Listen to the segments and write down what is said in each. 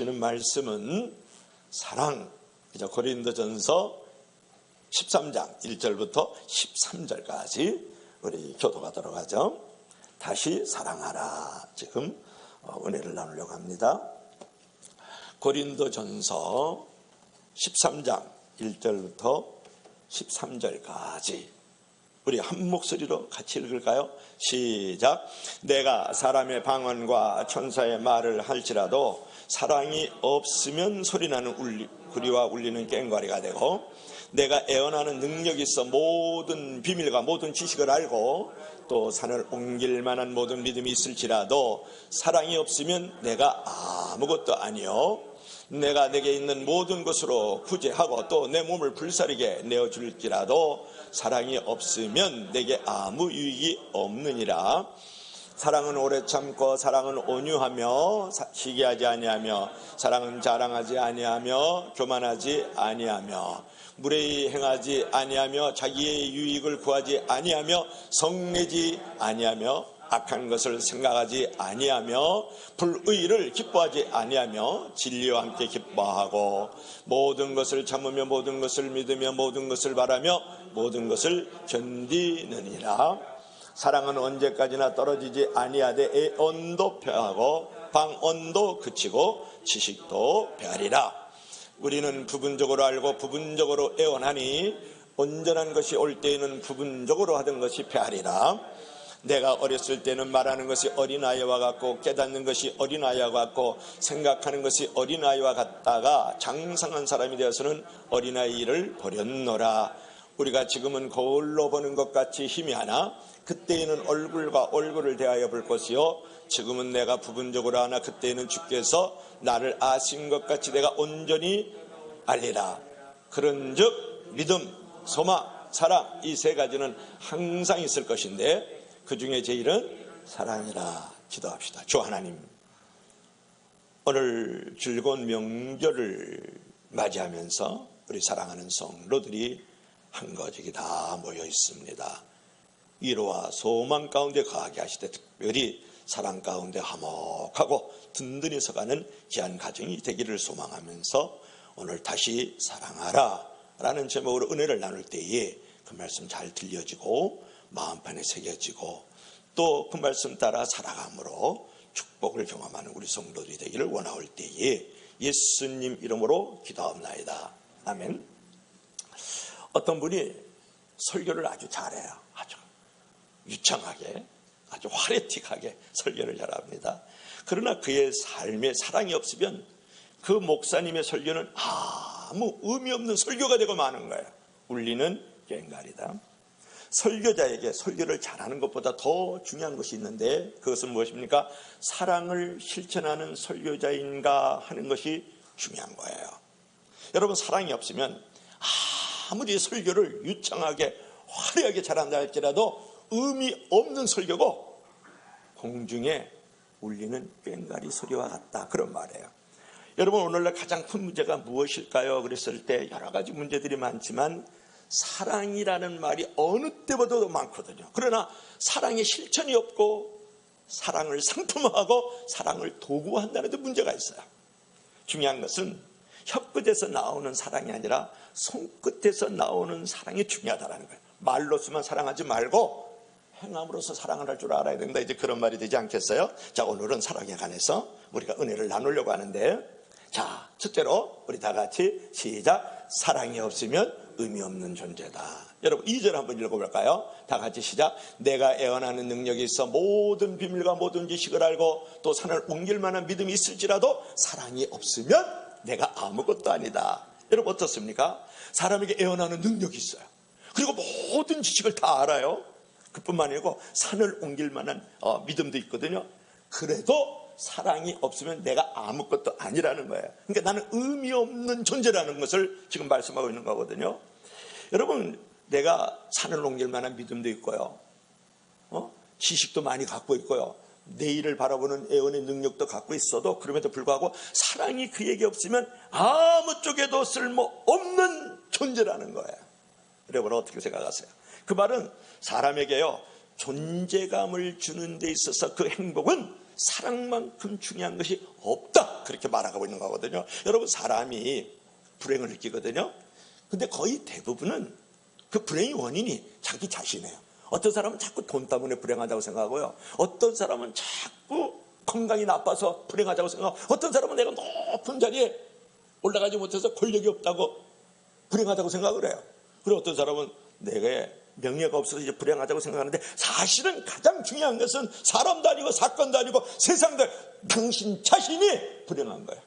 주는 말씀은 사랑이죠. 고린도전서 13장 1절부터 13절까지 우리 교도하도록 하죠. 다시 사랑하라. 지금 은혜를 나누려고 합니다. 고린도전서 13장 1절부터 13절까지 우리 한 목소리로 같이 읽을까요? 시작. 내가 사람의 방언과 천사의 말을 할지라도 사랑이 없으면 소리나는 구리와 울리는 꽹과리가 되고, 내가 애언하는 능력이 있어 모든 비밀과 모든 지식을 알고 또 산을 옮길 만한 모든 믿음이 있을지라도 사랑이 없으면 내가 아무것도 아니요, 내가 내게 있는 모든 것으로 구제하고 또 내 몸을 불사르게 내어줄지라도 사랑이 없으면 내게 아무 유익이 없느니라. 사랑은 오래 참고 사랑은 온유하며 시기하지 아니하며 사랑은 자랑하지 아니하며 교만하지 아니하며 무례히 행하지 아니하며 자기의 유익을 구하지 아니하며 성내지 아니하며 악한 것을 생각하지 아니하며 불의를 기뻐하지 아니하며 진리와 함께 기뻐하고 모든 것을 참으며 모든 것을 믿으며 모든 것을 바라며 모든 것을 견디느니라. 사랑은 언제까지나 떨어지지 아니하되 애언도 표하고 방언도 그치고 지식도 배하리라. 우리는 부분적으로 알고 부분적으로 애언하니 온전한 것이 올 때에는 부분적으로 하던 것이 배하리라. 내가 어렸을 때는 말하는 것이 어린아이와 같고 깨닫는 것이 어린아이와 같고 생각하는 것이 어린아이와 같다가 장성한 사람이 되어서는 어린아이 일을 버렸노라. 우리가 지금은 거울로 보는 것 같이 희미하나 그때에는 얼굴과 얼굴을 대하여 볼 것이요, 지금은 내가 부분적으로 하나 그때에는 주께서 나를 아신 것 같이 내가 온전히 알리라. 그런즉 믿음, 소망, 사랑, 이 세 가지는 항상 있을 것인데 그 중에 제일은 사랑이라. 기도합시다. 주 하나님, 오늘 즐거운 명절을 맞이하면서 우리 사랑하는 성도들이 한가족이 다 모여 있습니다. 위로와 소망 가운데 거하게 하시되 특별히 사랑 가운데 화목하고 든든히 서가는 귀한 가정이 되기를 소망하면서 오늘 다시 사랑하라 라는 제목으로 은혜를 나눌 때에 그 말씀 잘 들려지고 마음판에 새겨지고 또 그 말씀 따라 살아감으로 축복을 경험하는 우리 성도들이 되기를 원하올 때에 예수님 이름으로 기도합나이다. 아멘. 어떤 분이 설교를 아주 잘해요. 아주 유창하게, 아주 화려틱하게 설교를 잘합니다. 그러나 그의 삶에 사랑이 없으면 그 목사님의 설교는 아무 의미 없는 설교가 되고 마는 거예요. 울리는 꽹과리다. 설교자에게 설교를 잘하는 것보다 더 중요한 것이 있는데 그것은 무엇입니까? 사랑을 실천하는 설교자인가 하는 것이 중요한 거예요. 여러분, 사랑이 없으면 아무리 설교를 유창하게 화려하게 잘한다 할지라도 의미 없는 설교고 공중에 울리는 꽹과리 소리와 같다, 그런 말이에요. 여러분, 오늘날 가장 큰 문제가 무엇일까요? 그랬을 때 여러 가지 문제들이 많지만 사랑이라는 말이 어느 때보다도 많거든요. 그러나 사랑의 실천이 없고 사랑을 상품화하고 사랑을 도구화한다는 데 문제가 있어요. 중요한 것은 혀끝에서 나오는 사랑이 아니라 손끝에서 나오는 사랑이 중요하다는 거예요. 말로서만 사랑하지 말고 행함으로써 사랑을 할 줄 알아야 된다, 이제 그런 말이 되지 않겠어요? 자, 오늘은 사랑에 관해서 우리가 은혜를 나누려고 하는데, 자, 첫째로 우리 다 같이 시작. 사랑이 없으면 의미 없는 존재다. 여러분, 2절 한번 읽어볼까요? 다 같이 시작. 내가 애언하는 능력이 있어 모든 비밀과 모든 지식을 알고 또 산을 옮길 만한 믿음이 있을지라도 사랑이 없으면 내가 아무것도 아니다. 여러분, 어떻습니까? 사람에게 애언하는 능력이 있어요. 그리고 모든 지식을 다 알아요. 그뿐만 아니고 산을 옮길 만한 믿음도 있거든요. 그래도 사랑이 없으면 내가 아무것도 아니라는 거예요. 그러니까 나는 의미 없는 존재라는 것을 지금 말씀하고 있는 거거든요. 여러분, 내가 산을 옮길 만한 믿음도 있고요, 지식도 많이 갖고 있고요, 내일을 바라보는 애원의 능력도 갖고 있어도 그럼에도 불구하고 사랑이 그에게 없으면 아무 쪽에도 쓸모없는 존재라는 거예요. 여러분, 어떻게 생각하세요? 그 말은 사람에게요, 존재감을 주는 데 있어서 그 행복은 사랑만큼 중요한 것이 없다, 그렇게 말하고 있는 거거든요. 여러분, 사람이 불행을 느끼거든요. 근데 거의 대부분은 그 불행의 원인이 자기 자신이에요. 어떤 사람은 자꾸 돈 때문에 불행하다고 생각하고요, 어떤 사람은 자꾸 건강이 나빠서 불행하다고 생각하고, 어떤 사람은 내가 높은 자리에 올라가지 못해서 권력이 없다고 불행하다고 생각을 해요. 그리고 어떤 사람은 내가 명예가 없어서 이제 불행하다고 생각하는데, 사실은 가장 중요한 것은 사람도 아니고 사건도 아니고 세상도 아니고 당신 자신이 불행한 거예요.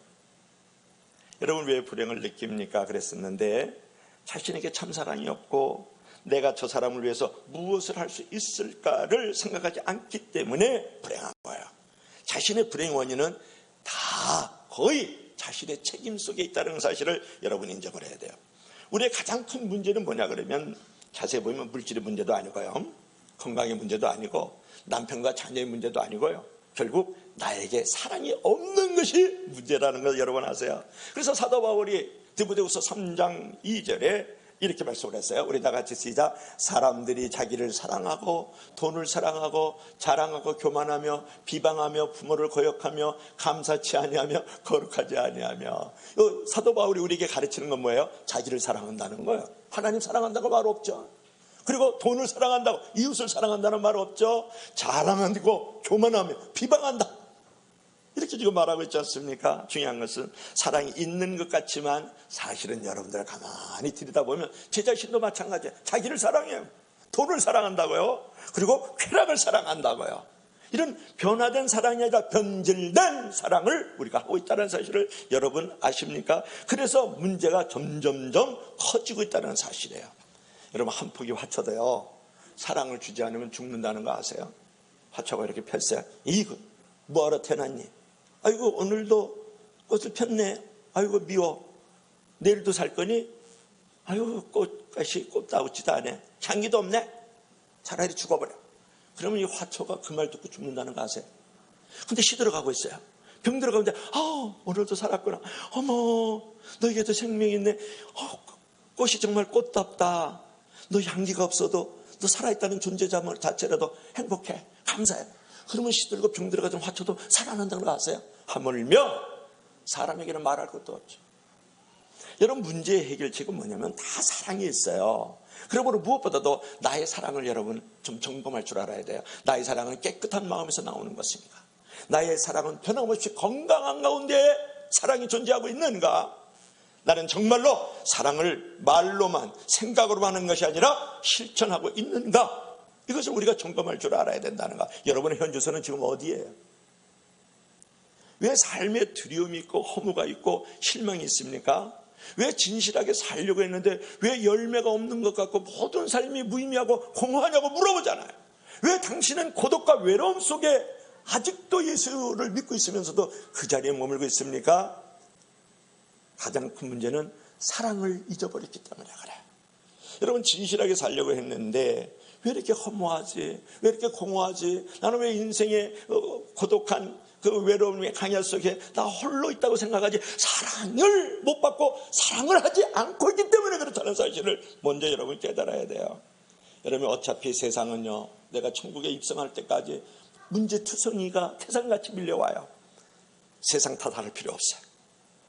여러분, 왜 불행을 느낍니까? 그랬었는데, 자신에게 참사랑이 없고 내가 저 사람을 위해서 무엇을 할 수 있을까를 생각하지 않기 때문에 불행한 거예요. 자신의 불행의 원인은 다 거의 자신의 책임 속에 있다는 사실을 여러분이 인정을 해야 돼요. 우리의 가장 큰 문제는 뭐냐 그러면, 자세히 보면 물질의 문제도 아니고요, 건강의 문제도 아니고 남편과 자녀의 문제도 아니고요, 결국 나에게 사랑이 없는 것이 문제라는 걸 여러분 아세요? 그래서 사도 바울이 디모데후서 3장 2절에 이렇게 말씀을 했어요. 우리 다 같이 시작. 사람들이 자기를 사랑하고 돈을 사랑하고 자랑하고 교만하며 비방하며 부모를 거역하며 감사치 아니하며 거룩하지 아니하며. 사도 바울이 우리에게 가르치는 건 뭐예요? 자기를 사랑한다는 거예요. 하나님 사랑한다고 말 없죠. 그리고 돈을 사랑한다고, 이웃을 사랑한다는 말 없죠. 자랑하고 교만하며 비방한다, 이렇게 지금 말하고 있지 않습니까? 중요한 것은 사랑이 있는 것 같지만 사실은 여러분들 가만히 들여다보면 제 자신도 마찬가지예요. 자기를 사랑해요. 돈을 사랑한다고요. 그리고 쾌락을 사랑한다고요. 이런 변화된 사랑이 아니라 변질된 사랑을 우리가 하고 있다는 사실을 여러분 아십니까? 그래서 문제가 점점점 커지고 있다는 사실이에요. 여러분, 한 포기 화초도요, 사랑을 주지 않으면 죽는다는 거 아세요? 화초가 이렇게 폈어요. 이거 뭐하러 태어났니? 아이고, 오늘도 꽃을 폈네. 아이고, 미워. 내일도 살 거니? 아이고, 꽃가시 꽃다우지도 않네. 향기도 없네. 차라리 죽어버려. 그러면 이 화초가 그 말 듣고 죽는다는 거 아세요? 근데 시들어가고 있어요. 병 들어가는데, 오늘도 살았구나. 어머, 너에게도 생명이 있네. 꽃이 정말 꽃답다. 너 향기가 없어도 너 살아있다는 존재 자체라도 행복해. 감사해. 그러면 시들고 병 들어가던 화초도 살아난다는 거 아세요? 하물며 사람에게는 말할 것도 없죠. 여러분, 문제의 해결책은 뭐냐면 다 사랑이 있어요. 그러므로 무엇보다도 나의 사랑을 여러분 좀 점검할 줄 알아야 돼요. 나의 사랑은 깨끗한 마음에서 나오는 것인가? 나의 사랑은 변함없이 건강한 가운데 사랑이 존재하고 있는가? 나는 정말로 사랑을 말로만 생각으로만 하는 것이 아니라 실천하고 있는가? 이것을 우리가 점검할 줄 알아야 된다는 거. 여러분의 현주소는 지금 어디예요? 왜 삶에 두려움이 있고 허무가 있고 실망이 있습니까? 왜 진실하게 살려고 했는데 왜 열매가 없는 것 같고 모든 삶이 무의미하고 공허하냐고 물어보잖아요. 왜 당신은 고독과 외로움 속에 아직도 예수를 믿고 있으면서도 그 자리에 머물고 있습니까? 가장 큰 문제는 사랑을 잊어버렸기 때문에 그래요. 여러분, 진실하게 살려고 했는데 왜 이렇게 허무하지? 왜 이렇게 공허하지? 나는 왜 인생의 고독한 그 외로움의 강야 속에 나 홀로 있다고 생각하지? 사랑을 못 받고 사랑을 하지 않고 있기 때문에 그렇다는 사실을 먼저 여러분 깨달아야 돼요. 여러분, 어차피 세상은요, 내가 천국에 입성할 때까지 문제투성이가 태산같이 밀려와요. 세상 탓할 필요 없어요.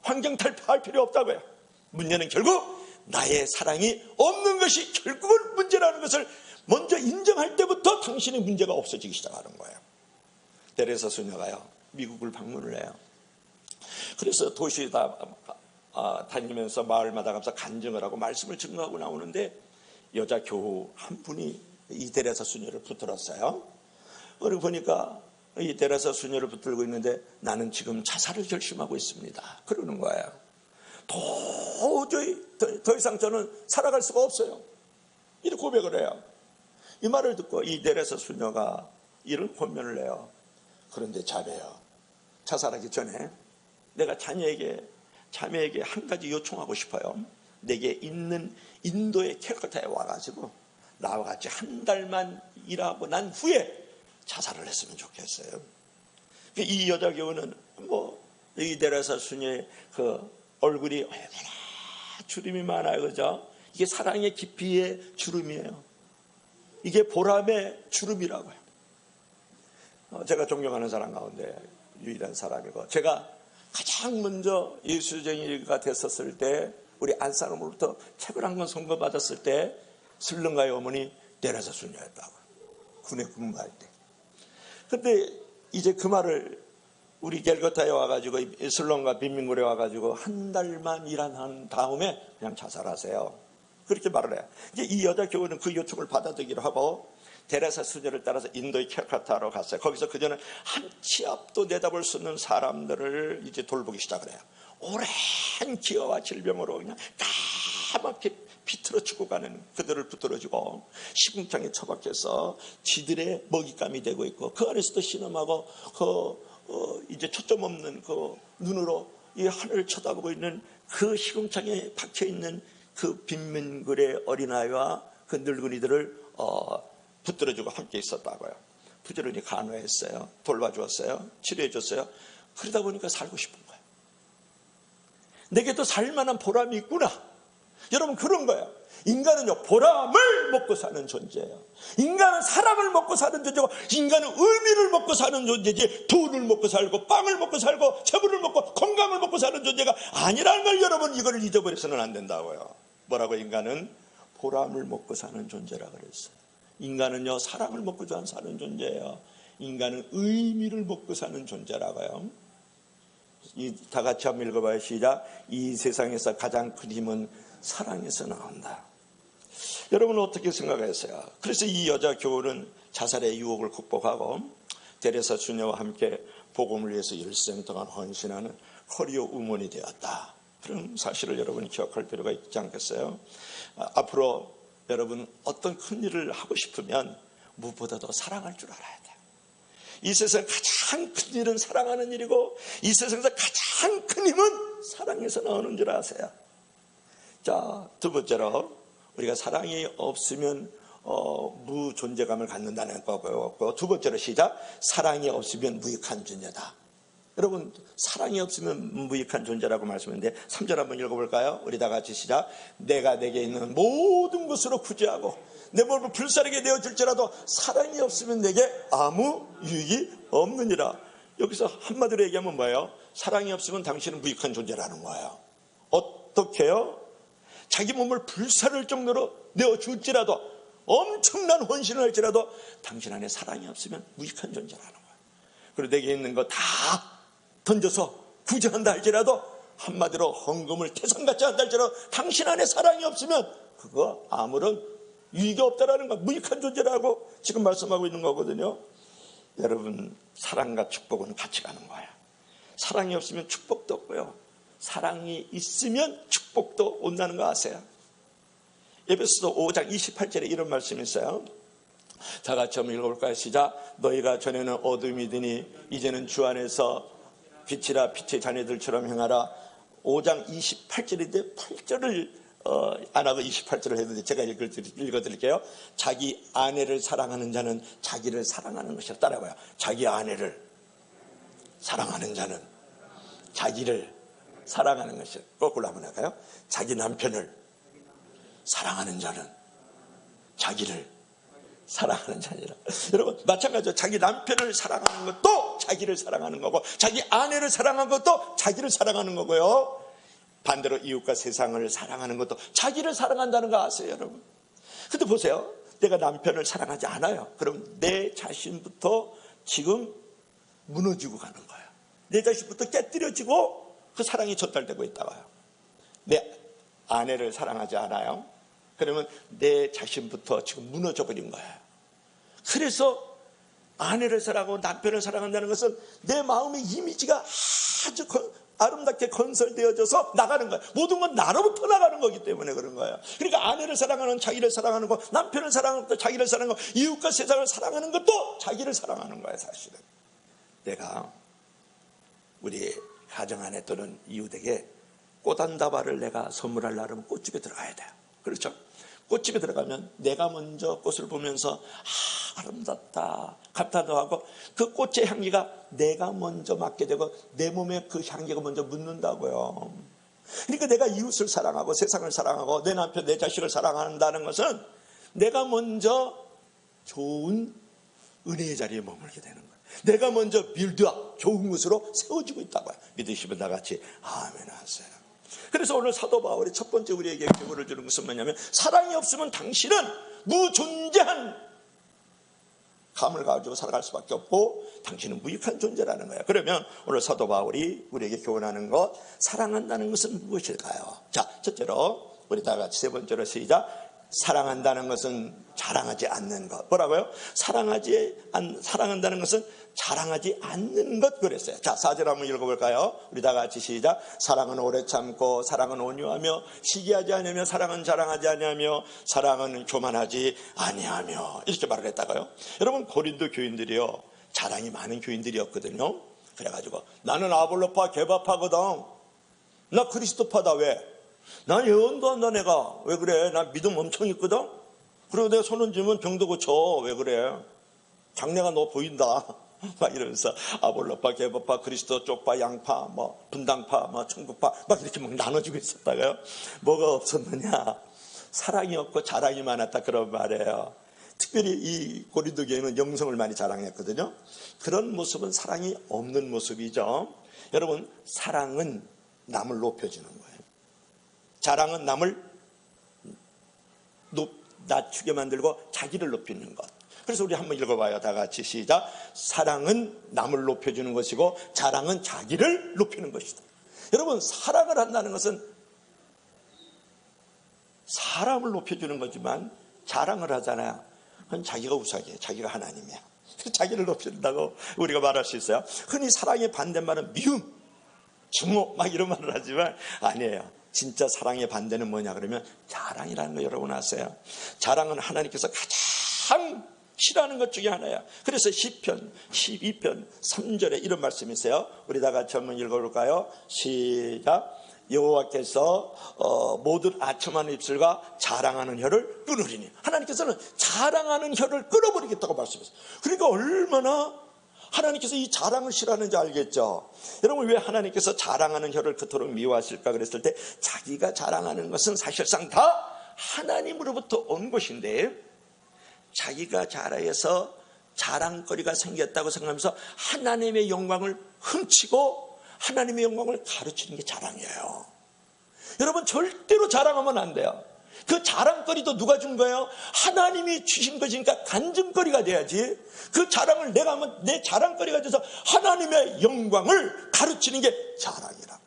환경 탓할 필요 없다고요. 문제는 결국 나의 사랑이 없는 것이 결국은 문제라는 것을 먼저 인정할 때부터 당신의 문제가 없어지기 시작하는 거예요. 데레사 수녀가요, 미국을 방문을 해요. 그래서 도시에 다니면서 마을마다 가서 간증을 하고 말씀을 증거하고 나오는데 여자 교우 한 분이 이 데레사 수녀를 붙들었어요. 그리고 보니까 이 데레사 수녀를 붙들고 있는데 나는 지금 자살을 결심하고 있습니다. 그러는 거예요. 도저히 더 이상 저는 살아갈 수가 없어요. 이렇게 고백을 해요. 이 말을 듣고 이 데레사 수녀가 이런 권면을 해요. 그런데 자매요, 자살하기 전에 내가 자매에게 한 가지 요청하고 싶어요. 내게 있는 인도의 캘커타에 와가지고 나와 같이 한 달만 일하고 난 후에 자살을 했으면 좋겠어요. 이 여자 교우는 이 데레사 수녀의 그 얼굴이 얼마나 주름이 많아요, 그죠? 이게 사랑의 깊이의 주름이에요. 이게 보람의 주름이라고요. 제가 존경하는 사람 가운데 유일한 사람이고, 제가 가장 먼저 예수쟁이가 됐었을 때 우리 안사람으로부터 책을 한 권 선고받았을 때 슬렁가의 어머니 데레사 수녀였다고, 군에 근무할 때. 근데 이제 그 말을 우리 겔거타에 와가지고 슬렁가 빈민굴에 와가지고 한 달만 일한 다음에 그냥 자살하세요, 그렇게 말을 해요. 이제 이 여자 교우는 그 요청을 받아들이기로 하고 데레사 수녀를 따라서 인도의 캘카타로 갔어요. 거기서 그녀는 한 치 앞도 내다볼 수 없는 사람들을 이제 돌보기 시작을 해요. 오랜 기어와 질병으로 그냥 까맣게 비틀어 죽어가는 그들을 붙들어주고 시궁창에 처박혀서 지들의 먹잇감이 되고 있고, 그 안에서도 신음하고 이제 초점 없는 그 눈으로 이 하늘을 쳐다보고 있는 그 시궁창에 박혀 있는 그 빈민굴의 어린아이와 그 늙은이들을 붙들어주고 함께 있었다고요. 부지런히 간호했어요. 돌봐주었어요. 치료해줬어요. 그러다 보니까 살고 싶은 거예요. 내게도 살만한 보람이 있구나. 여러분, 그런 거예요. 인간은요, 보람을 먹고 사는 존재예요. 인간은 사람을 먹고 사는 존재고, 인간은 의미를 먹고 사는 존재지, 돈을 먹고 살고 빵을 먹고 살고 재물을 먹고 건강을 먹고 사는 존재가 아니라는 걸 여러분, 이걸 잊어버려서는 안 된다고요. 뭐라고? 인간은 보람을 먹고 사는 존재라 그랬어요. 인간은요, 사랑을 먹고 사는 존재예요. 인간은 의미를 먹고 사는 존재라고요. 다 같이 한번 읽어봐요. 시작. 이 세상에서 가장 큰 힘은 사랑에서 나온다. 여러분은 어떻게 생각하세요? 그래서 이 여자 교우는 자살의 유혹을 극복하고 데레사 수녀와 함께 복음을 위해서 일생 동안 헌신하는 커리어 우먼이 되었다. 그런 사실을 여러분이 기억할 필요가 있지 않겠어요? 앞으로 여러분 어떤 큰 일을 하고 싶으면 무엇보다도 사랑할 줄 알아야 돼요. 이 세상 가장 큰 일은 사랑하는 일이고, 이 세상에서 가장 큰 힘은 사랑에서 나오는 줄 아세요. 자, 두 번째로 우리가 사랑이 없으면 무존재감을 갖는다는 거고요. 두 번째로 시작. 사랑이 없으면 무익한 존재다. 여러분, 사랑이 없으면 무익한 존재라고 말씀했는데 3절 한번 읽어볼까요? 우리 다 같이 시작. 내가 내게 있는 모든 것으로 구제하고 내 몸을 불사르게 내어줄지라도 사랑이 없으면 내게 아무 유익이 없느니라. 여기서 한마디로 얘기하면 뭐예요? 사랑이 없으면 당신은 무익한 존재라는 거예요. 어떻게요? 자기 몸을 불사를 정도로 내어줄지라도, 엄청난 헌신을 할지라도 당신 안에 사랑이 없으면 무익한 존재라는 거예요. 그리고 내게 있는 거 다 던져서 구제한다 할지라도, 한마디로 헌금을 태산같이 한다 할지라도 당신 안에 사랑이 없으면 그거 아무런 유익이 없다라는 거, 무익한 존재라고 지금 말씀하고 있는 거거든요. 여러분, 사랑과 축복은 같이 가는 거예요. 사랑이 없으면 축복도 없고요, 사랑이 있으면 축복도 온다는 거 아세요? 에베소서 5장 28절에 이런 말씀이 있어요. 다 같이 한번 읽어볼까요? 시작. 너희가 전에는 어둠이더니 이제는 주 안에서 빛이라, 빛의 자녀들처럼 행하라. 5장 28절인데 8절을 안 하고 28절을 했는데 제가 읽어드릴게요. 자기 아내를 사랑하는 자는 자기를 사랑하는 것이라. 따라해봐요. 자기 아내를 사랑하는 자는 자기를 사랑하는 것이라. 거꾸로 한번 할까요? 자기 남편을 사랑하는 자는 자기를 사랑하는 자니라. 여러분, 마찬가지로 자기 남편을 사랑하는 것도 자기를 사랑하는 거고, 자기 아내를 사랑하는 것도 자기를 사랑하는 거고요, 반대로 이웃과 세상을 사랑하는 것도 자기를 사랑한다는 거 아세요, 여러분? 근데 보세요. 내가 남편을 사랑하지 않아요. 그럼 내 자신부터 지금 무너지고 가는 거예요. 내 자신부터 깨뜨려지고 그 사랑이 전달되고 있다고요. 내 아내를 사랑하지 않아요. 그러면 내 자신부터 지금 무너져 버린 거예요. 그래서 아내를 사랑하고 남편을 사랑한다는 것은 내 마음의 이미지가 아주 아름답게 건설되어져서 나가는 거예요. 모든 건 나로부터 나가는 거기 때문에 그런 거예요. 그러니까 아내를 사랑하는 자기를 사랑하는 거, 남편을 사랑하는 것도 자기를 사랑하는 거, 이웃과 세상을 사랑하는 것도 자기를 사랑하는 거예요. 사실은 내가 우리 가정 안에 또는 이웃에게 꽃 한 다발을 내가 선물하려고 하면 꽃집에 들어가야 돼요. 그렇죠? 꽃집에 들어가면 내가 먼저 꽃을 보면서 아름답다, 감탄도 하고, 그 꽃의 향기가 내가 먼저 맡게 되고 내 몸에 그 향기가 먼저 묻는다고요. 그러니까 내가 이웃을 사랑하고 세상을 사랑하고 내 남편, 내 자식을 사랑한다는 것은 내가 먼저 좋은 은혜의 자리에 머물게 되는 거예요. 내가 먼저 빌드업, 좋은 것으로 세워지고 있다고요. 믿으시면 다 같이 아멘 하세요. 그래서 오늘 사도 바울이 첫 번째 우리에게 교훈을 주는 것은 뭐냐면, 사랑이 없으면 당신은 무존재한 감을 가지고 살아갈 수밖에 없고 당신은 무익한 존재라는 거예요. 그러면 오늘 사도 바울이 우리에게 교훈하는 것, 사랑한다는 것은 무엇일까요? 자, 첫째로 우리 다 같이 세 번째로 시작. 사랑한다는 것은 자랑하지 않는 것. 뭐라고요? 사랑한다는 것은 자랑하지 않는 것 그랬어요. 자, 4절 한번 읽어볼까요? 우리 다 같이 시작. 사랑은 오래 참고, 사랑은 온유하며, 시기하지 아니하며, 사랑은 자랑하지 아니하며, 사랑은 교만하지 아니하며, 이렇게 말을 했다가요. 여러분, 고린도 교인들이요, 자랑이 많은 교인들이었거든요. 그래가지고 나는 아볼로파 개바파거든. 나 그리스도파다. 왜? 난 예언도 한다. 내가 왜 그래? 나 믿음 엄청 있거든. 그리고 내가 손 얹으면 병도 고쳐. 왜 그래? 장래가 너 보인다. 막 이러면서 아볼로파, 개바파, 그리스도 쪽파, 양파, 뭐 분당파, 뭐 천국파 막 이렇게 막 나눠주고 있었다고요. 뭐가 없었느냐? 사랑이 없고 자랑이 많았다, 그런 말이에요. 특별히 이 고린도 교회는 영성을 많이 자랑했거든요. 그런 모습은 사랑이 없는 모습이죠. 여러분, 사랑은 남을 높여주는 거예요. 자랑은 남을 낮추게 만들고 자기를 높이는 것. 그래서 우리 한번 읽어봐요. 다 같이 시작. 사랑은 남을 높여주는 것이고 자랑은 자기를 높이는 것이다. 여러분, 사랑을 한다는 것은 사람을 높여주는 거지만 자랑을 하잖아요. 그건 자기가 우상이에요. 자기가 하나님이야. 자기를 높여준다고 우리가 말할 수 있어요. 흔히 사랑의 반대말은 미움, 증오 막 이런 말을 하지만 아니에요. 진짜 사랑의 반대는 뭐냐 그러면 자랑이라는 거 여러분 아세요? 자랑은 하나님께서 가장 싫어하는 것 중에 하나야. 그래서 시편 12편 3절에 이런 말씀이 있어요. 우리 다 같이 한번 읽어볼까요? 시작. 여호와께서 모든 아첨하는 입술과 자랑하는 혀를 끊으리니. 하나님께서는 자랑하는 혀를 끊어버리겠다고 말씀했어요. 그러니까 얼마나 하나님께서 이 자랑을 싫어하는지 알겠죠? 여러분, 왜 하나님께서 자랑하는 혀를 그토록 미워하실까 그랬을 때, 자기가 자랑하는 것은 사실상 다 하나님으로부터 온 것인데 자기가 자라해서 자랑거리가 생겼다고 생각하면서 하나님의 영광을 훔치고 하나님의 영광을 가르치는 게 자랑이에요. 여러분, 절대로 자랑하면 안 돼요. 그 자랑거리도 누가 준 거예요? 하나님이 주신 것이니까 간증거리가 돼야지. 그 자랑을 내가 하면 내 자랑거리가 돼서 하나님의 영광을 가르치는 게 자랑이라고.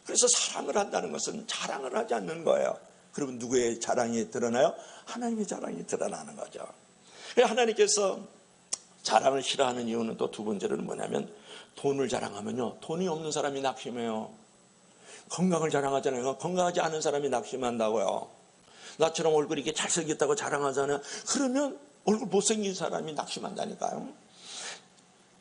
그래서 사랑을 한다는 것은 자랑을 하지 않는 거예요. 그러면 누구의 자랑이 드러나요? 하나님의 자랑이 드러나는 거죠. 하나님께서 자랑을 싫어하는 이유는 또 두 번째로는 뭐냐면, 돈을 자랑하면요, 돈이 없는 사람이 낙심해요. 건강을 자랑하잖아요. 건강하지 않은 사람이 낙심한다고요. 나처럼 얼굴이 이렇게 잘생겼다고 자랑하잖아요. 그러면 얼굴 못생긴 사람이 낙심한다니까요.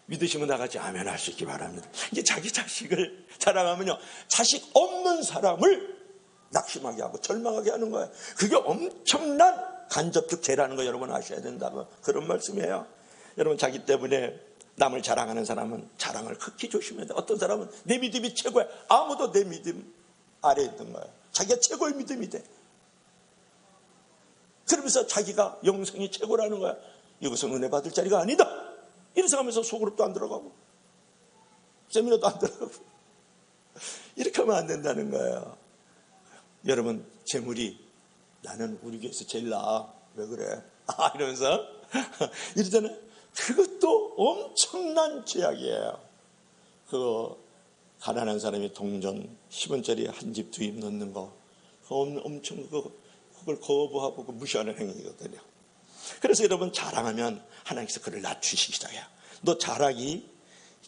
믿으시면 다 같이 아멘 할 수 있기 바랍니다. 이제 자기 자식을 자랑하면요, 자식 없는 사람을 낙심하게 하고 절망하게 하는 거예요. 그게 엄청난 간접적 죄라는 거 여러분 아셔야 된다고, 그런 말씀이에요. 여러분, 자기 때문에 남을 자랑하는 사람은 자랑을 극히 조심해야 돼요. 어떤 사람은 내 믿음이 최고야. 아무도 내 믿음 아래에 있는 거예요. 자기가 최고의 믿음이 돼. 그러면서 자기가 영성이 최고라는 거야. 이것은 은혜 받을 자리가 아니다. 이런 생각하면서 소그룹도 안 들어가고 세미나도 안 들어가고 이렇게 하면 안 된다는 거예요. 여러분, 재물이 나는 우리 교회에서 제일 나아. 왜 그래? 이러면서 이러잖아요. 그것도 엄청난 죄악이에요. 그거 가난한 사람이 동전 10원짜리 한 집 두 입 넣는 거, 엄청 그걸 거부하고 무시하는 행위거든요. 그래서 여러분, 자랑하면 하나님께서 그를 낮추시기 시작해요. 너 자랑이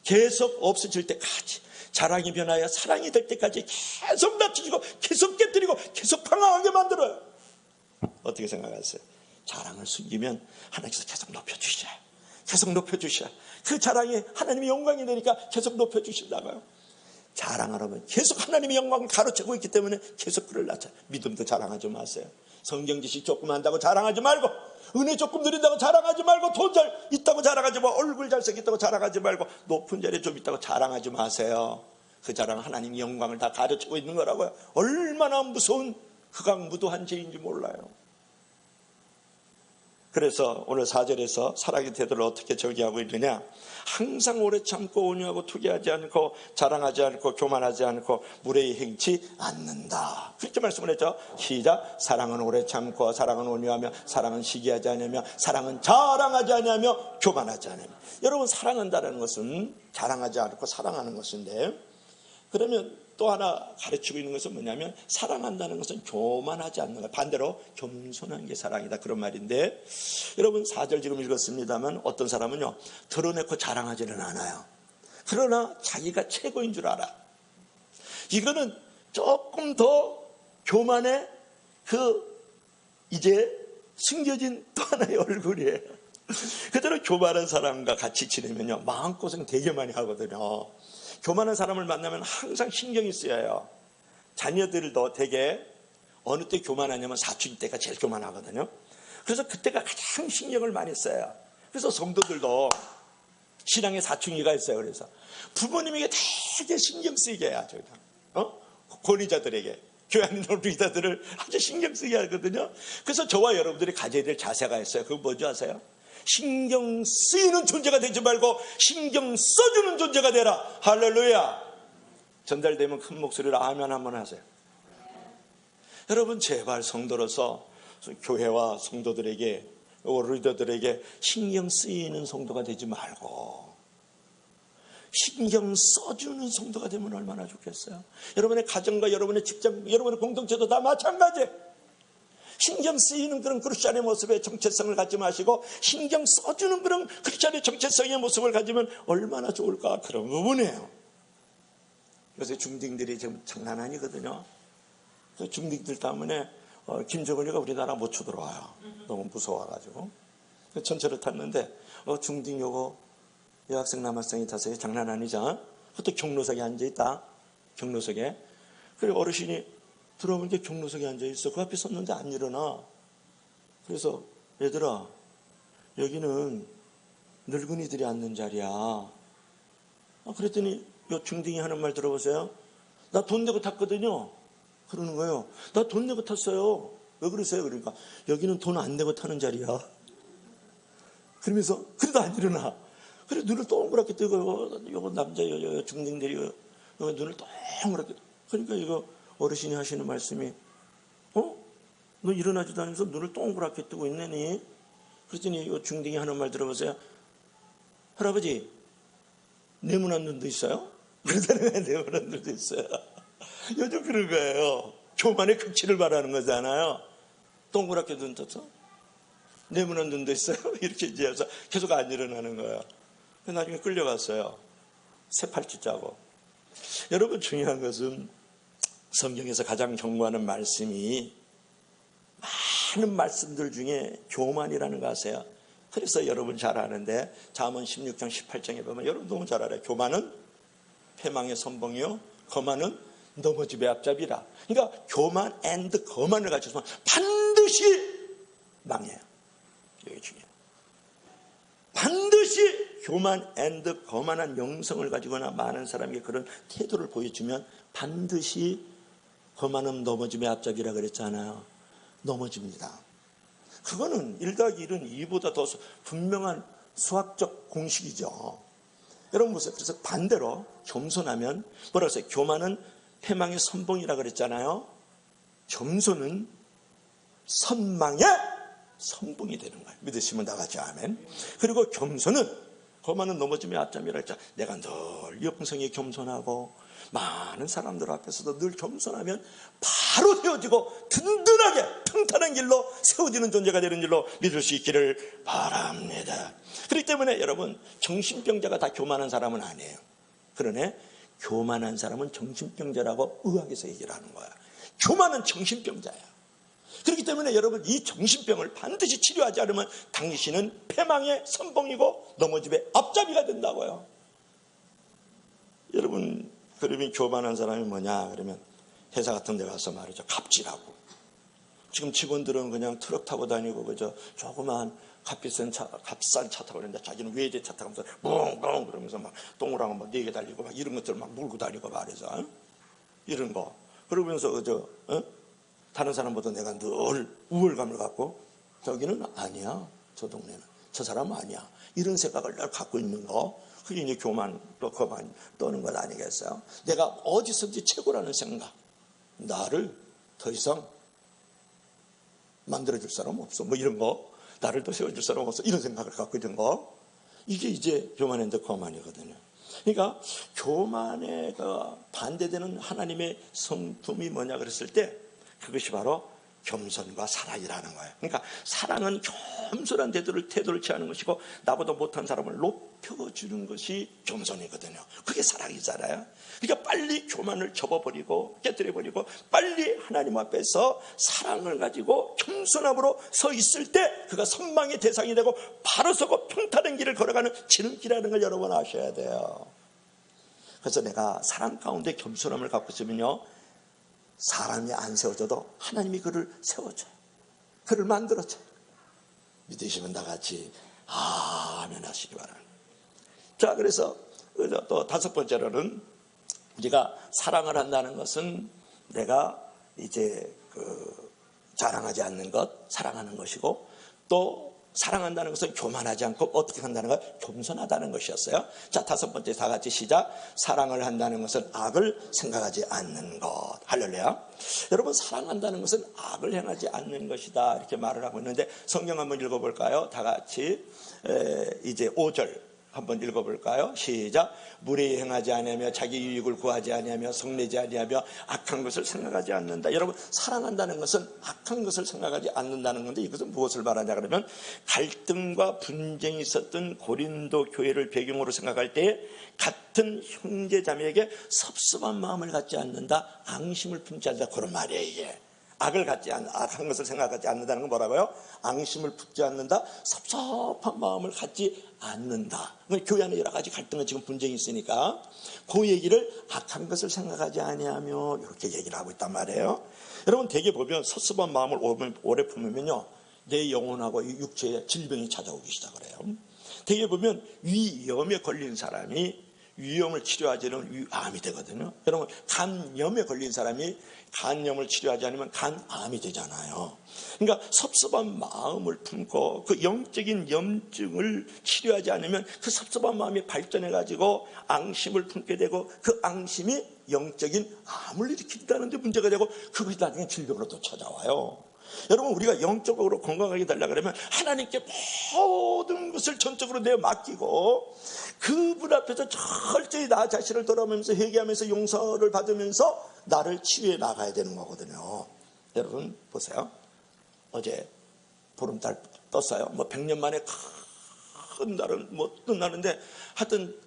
계속 없어질 때까지, 자랑이 변하여 사랑이 될 때까지 계속 낮추시고 계속 깨뜨리고 계속 방황하게 만들어요. 어떻게 생각하세요? 자랑을 숨기면 하나님께서 계속 높여주셔요. 계속 높여주셔. 그 자랑이 하나님의 영광이 되니까 계속 높여주신다고요. 자랑하려면 계속 하나님의 영광을 가로채고 있기 때문에 계속 그를 낮춰요. 믿음도 자랑하지 마세요. 성경 지식 조금 한다고 자랑하지 말고, 은혜 조금 누린다고 자랑하지 말고, 돈 잘 있다고 자랑하지 말고, 얼굴 잘생겼다고 자랑하지 말고, 높은 자리에 좀 있다고 자랑하지 마세요. 그 자랑은 하나님의 영광을 다 가르치고 있는 거라고요. 얼마나 무서운 흑악무도한 죄인지 몰라요. 그래서 오늘 4절에서 사랑의 태도를 어떻게 저기하고 있느냐, 항상 오래 참고 온유하고 투기하지 않고 자랑하지 않고 교만하지 않고 무례히 행치 않는다. 그렇게 말씀을 했죠. 시작. 사랑은 오래 참고 사랑은 온유하며 사랑은 시기하지 않으며 사랑은 자랑하지 않으며 교만하지 않으며. 여러분, 사랑한다는 것은 자랑하지 않고 사랑하는 것인데, 그러면 또 하나 가르치고 있는 것은 뭐냐면 사랑한다는 것은 교만하지 않는 것, 반대로 겸손한 게 사랑이다, 그런 말인데, 여러분 4절 지금 읽었습니다만 어떤 사람은요 드러내고 자랑하지는 않아요. 그러나 자기가 최고인 줄 알아. 이거는 조금 더 교만의 이제 숨겨진 또 하나의 얼굴이에요. 그대로 교만한 사람과 같이 지내면요 마음고생 되게 많이 하거든요. 교만한 사람을 만나면 항상 신경이 쓰여요. 자녀들도 되게 어느 때 교만하냐면 사춘기 때가 제일 교만하거든요. 그래서 그때가 가장 신경을 많이 써요. 그래서 성도들도 신앙의 사춘기가 있어요. 그래서 부모님에게 되게 신경 쓰이게 해야죠. 권위자들에게, 교회 안에 있는 리더들을 아주 신경 쓰게 하거든요. 그래서 저와 여러분들이 가져야 될 자세가 있어요. 그건 뭔지 아세요? 신경 쓰이는 존재가 되지 말고 신경 써주는 존재가 되라. 할렐루야. 전달되면 큰 목소리로 아멘 한번 하세요. 여러분, 제발 성도로서 교회와 성도들에게, 리더들에게 신경 쓰이는 성도가 되지 말고 신경 써주는 성도가 되면 얼마나 좋겠어요. 여러분의 가정과 여러분의 직장, 여러분의 공동체도 다 마찬가지예요. 신경 쓰이는 그런 크리스찬의 모습의 정체성을 갖지 마시고 신경 써주는 그런 크리스찬의 정체성의 모습을 가지면 얼마나 좋을까, 그런 부분이에요. 요새 중딩들이 지금 장난 아니거든요. 그 중딩들 때문에 김정은이가 우리나라 못 쳐들어와요. 너무 무서워가지고. 전철을 탔는데 중딩 요거 여학생 남학생이 타서 장난 아니죠. 그것도 경로석에 앉아있다. 경로석에. 그리고 어르신이 들어오는데 경로석에 앉아있어. 그 앞에 섰는데 안 일어나. 그래서 얘들아, 여기는 늙은이들이 앉는 자리야. 그랬더니 요 중딩이 하는 말 들어보세요. 나 돈 내고 탔거든요. 그러는 거예요. 나 돈 내고 탔어요. 왜 그러세요? 그러니까 여기는 돈 안 내고 타는 자리야. 그러면서 그래도 안 일어나. 그래 눈을 동그랗게 뜨고, 요거 남자 여자 중딩들이 눈을 동그랗게. 그러니까 이거 어르신이 하시는 말씀이, 너 일어나지도 않으면서 눈을 동그랗게 뜨고 있네니? 그랬더니 이 중딩이 하는 말 들어보세요. 할아버지, 네모난 눈도 있어요? 그러잖아요. 네모난 눈도 있어요. 요즘 그런 거예요. 교만의 극치를 말하는 거잖아요. 동그랗게 눈 떠서 네모난 눈도 있어요? 이렇게 이제 해서 계속 안 일어나는 거예요. 나중에 끌려갔어요. 새팔찌 짜고. 여러분, 중요한 것은 성경에서 가장 경고하는 말씀이 많은 말씀들 중에 교만이라는 거 아세요? 그래서 여러분 잘 아는데 잠언 16장 18장에 보면 여러분 너무 잘 알아요. 교만은 패망의 선봉이요 거만은 넘어짐의 앞잡이라. 그러니까 교만 앤드 거만을 같이 있으면 반드시 망해요. 이게 중요해요. 반드시 교만 앤드 거만한 영성을 가지거나 많은 사람에게 그런 태도를 보여주면 반드시 거만은 넘어짐의 앞잡이라 그랬잖아요. 넘어집니다. 그거는 1 더하기 1은 2보다 더 분명한 수학적 공식이죠. 여러분 보세요. 그래서 반대로 겸손하면 뭐라고 했어요? 교만은 패망의 선봉이라 그랬잖아요. 겸손은 선망의 선봉이 되는 거예요. 믿으시면 나가죠. 아멘. 그리고 겸손은, 거만은 넘어짐의 앞잡이라 했잖아요. 내가 늘 영성이 겸손하고 많은 사람들 앞에서도 늘 겸손하면 바로 세워지고 든든하게 평탄한 길로 세워지는 존재가 되는 줄로 믿을 수 있기를 바랍니다. 그렇기 때문에 여러분, 정신병자가 다 교만한 사람은 아니에요. 그러네 교만한 사람은 정신병자라고 의학에서 얘기를 하는 거야. 교만은 정신병자야. 그렇기 때문에 여러분, 이 정신병을 반드시 치료하지 않으면 당신은 패망의 선봉이고 넘어짐의 앞잡이가 된다고요. 여러분, 그러면 교만한 사람이 뭐냐 그러면 회사 같은 데 가서 말이죠, 갑질하고. 지금 직원들은 그냥 트럭 타고 다니고 그저 조그만 값비싼 차, 값싼 차 타고 그러는데 자기는 외제차 타면서 뭉뭉 그러면서 막 똥오랑을 막 4개 달리고 막 이런 것들 막 물고 다니고 말이죠. 이런 거. 그러면서 다른 사람보다 내가 늘 우월감을 갖고, 저기는 아니야. 저 동네는. 저 사람 아니야. 이런 생각을 늘 갖고 있는 거. 그게 이제 교만 또 거만 떠는 것 아니겠어요? 내가 어디서든지 최고라는 생각. 나를 더 이상 만들어줄 사람 없어. 뭐 이런 거. 나를 더 세워줄 사람 없어. 이런 생각을 갖고 있는 거. 이게 이제 교만 앤 더 거만이거든요. 그러니까 교만에 반대되는 하나님의 성품이 뭐냐 그랬을 때 그것이 바로 겸손과 사랑이라는 거예요. 그러니까 사랑은 겸손한 태도를 취하는 것이고 나보다 못한 사람을 높여주는 것이 겸손이거든요. 그게 사랑이잖아요. 그러니까 빨리 교만을 접어버리고 깨뜨려버리고 빨리 하나님 앞에서 사랑을 가지고 겸손함으로 서 있을 때 그가 선망의 대상이 되고 바로 서고 평탄한 길을 걸어가는 지름길이라는 걸 여러분 아셔야 돼요. 그래서 내가 사랑 가운데 겸손함을 갖고 있으면요, 사람이 안 세워져도 하나님이 그를 세워줘요. 그를 만들어줘요. 믿으시면 다 같이 아멘 하시기 바랍니다. 자, 그래서 또 다섯 번째로는 우리가 사랑을 한다는 것은 내가 이제 자랑하지 않는 것, 사랑하는 것이고, 또 사랑한다는 것은 교만하지 않고 어떻게 한다는 것, 겸손하다는 것이었어요. 자, 다섯 번째 다 같이 시작. 사랑을 한다는 것은 악을 생각하지 않는 것. 할렐루야. 여러분, 사랑한다는 것은 악을 행하지 않는 것이다, 이렇게 말을 하고 있는데 성경 한번 읽어볼까요? 다 같이 이제 5절 한번 읽어볼까요? 시작. 무례히 행하지 아니하며 자기 유익을 구하지 아니하며 성내지 아니하며 악한 것을 생각하지 않는다. 여러분, 사랑한다는 것은 악한 것을 생각하지 않는다는 건데 이것은 무엇을 말하냐 그러면 갈등과 분쟁이 있었던 고린도 교회를 배경으로 생각할 때 같은 형제자매에게 섭섭한 마음을 갖지 않는다, 앙심을 품지 않는다, 그런 말이에요. 이게 악한 것을 생각하지 않는다는 건 뭐라고요? 앙심을 품지 않는다, 섭섭한 마음을 갖지 않는다. 교회 안에 여러 가지 갈등과 지금 분쟁이 있으니까 그 얘기를 악한 것을 생각하지 아니하며 이렇게 얘기를 하고 있단 말이에요. 여러분, 대개 보면 섭섭한 마음을 오래 품으면요, 내 영혼하고 육체에 질병이 찾아오기 시작을 해요. 대개 보면 위염에 걸린 사람이 위염을 치료하지는 위암이 되거든요. 여러분, 간염에 걸린 사람이 간염을 치료하지 않으면 간암이 되잖아요. 그러니까 섭섭한 마음을 품고 그 영적인 염증을 치료하지 않으면 그 섭섭한 마음이 발전해가지고 앙심을 품게 되고 그 앙심이 영적인 암을 일으킨다는 데 문제가 되고 그것이 나중에 질병으로 또 찾아와요. 여러분, 우리가 영적으로 건강하게 되려고 그러면 하나님께 모든 것을 전적으로 내어 맡기고 그분 앞에서 철저히 나 자신을 돌아보면서 회개하면서 용서를 받으면서 나를 치유해 나가야 되는 거거든요. 여러분 보세요. 어제 보름달 떴어요. 100년 만에 큰 달은 뜬다는데 하여튼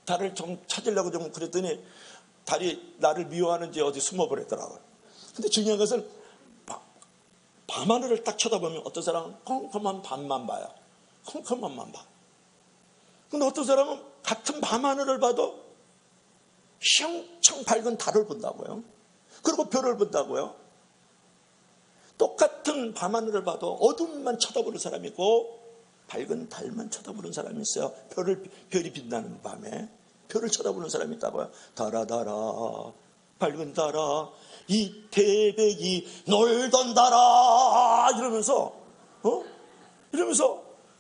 달을 좀 찾으려고 좀 그랬더니 달이 나를 미워하는지 어디 숨어버렸더라고요. 근데 중요한 것은 밤하늘을 딱 쳐다보면 어떤 사람은 컴컴한 밤만 봐요. 컴컴한만 봐. 근데 어떤 사람은 같은 밤하늘을 봐도 휘황창 밝은 달을 본다고요. 그리고 별을 본다고요. 똑같은 밤하늘을 봐도 어둠만 쳐다보는 사람이 있고 밝은 달만 쳐다보는 사람이 있어요. 별이 빛나는 밤에 별을 쳐다보는 사람이 있다고요. 달아달아 밝은 달아 이 태백이 놀던 달아 이러면서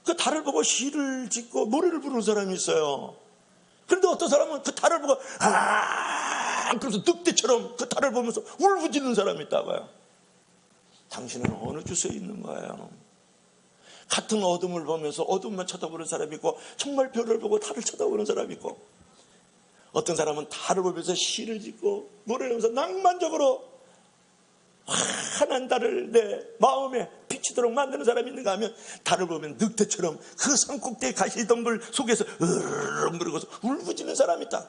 그 달을 보고 시를 짓고 노래를 부르는 사람이 있어요. 그런데 어떤 사람은 그 달을 보고 그래서 늑대처럼 그 달을 보면서 울부짖는 사람이 있다고요. 당신은 어느 주소에 있는 거예요? 같은 어둠을 보면서 어둠만 쳐다보는 사람이 있고 정말 별을 보고 달을 쳐다보는 사람이 있고 어떤 사람은 달을 보면서 시를 짓고 노래를 하면서 낭만적으로 환한 달을 내 마음에 비치도록 만드는 사람이 있는가 하면 달을 보면 늑대처럼 그 산꼭대기 가시덤불 속에서 으르렁거리고서 울부짖는 사람이 있다.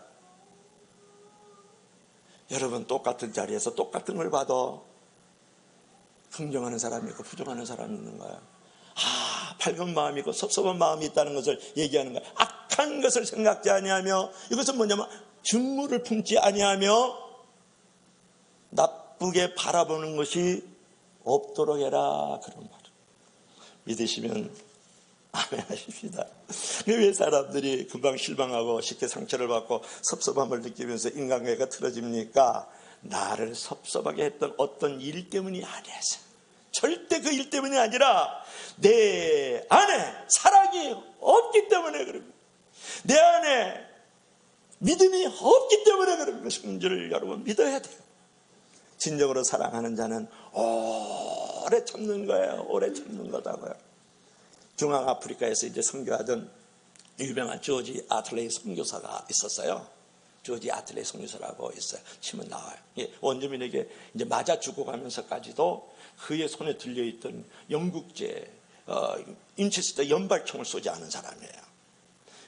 여러분, 똑같은 자리에서 똑같은 걸 봐도 긍정하는 사람이 있고 부정하는 사람이 있는 거예요. 밝은 마음이 있고 섭섭한 마음이 있다는 것을 얘기하는 거예요. 악한 것을 생각지 아니하며, 이것은 뭐냐면 증물을 품지 아니하며 나쁘게 바라보는 것이 없도록 해라, 그런 말. 믿으시면 아멘 하십시다. 왜 사람들이 금방 실망하고 쉽게 상처를 받고 섭섭함을 느끼면서 인간관계가 틀어집니까? 나를 섭섭하게 했던 어떤 일 때문이 아니었어요. 절대 그 일 때문이 아니라 내 안에 사랑이 없기 때문에 그럽니다. 내 안에 믿음이 없기 때문에 그런 것인 줄 여러분 믿어야 돼요. 진정으로 사랑하는 자는 오래 참는 거예요. 오래 참는 거다고요. 중앙아프리카에서 이제 선교하던 유명한 조지 아틀레이 선교사가 있었어요. 조지 아틀레이 선교사라고 있어요. 치면 나와요. 원주민에게 이제 맞아 죽어가면서까지도 그의 손에 들려있던 영국제 인체스터 연발총을 쏘지 않은 사람이에요.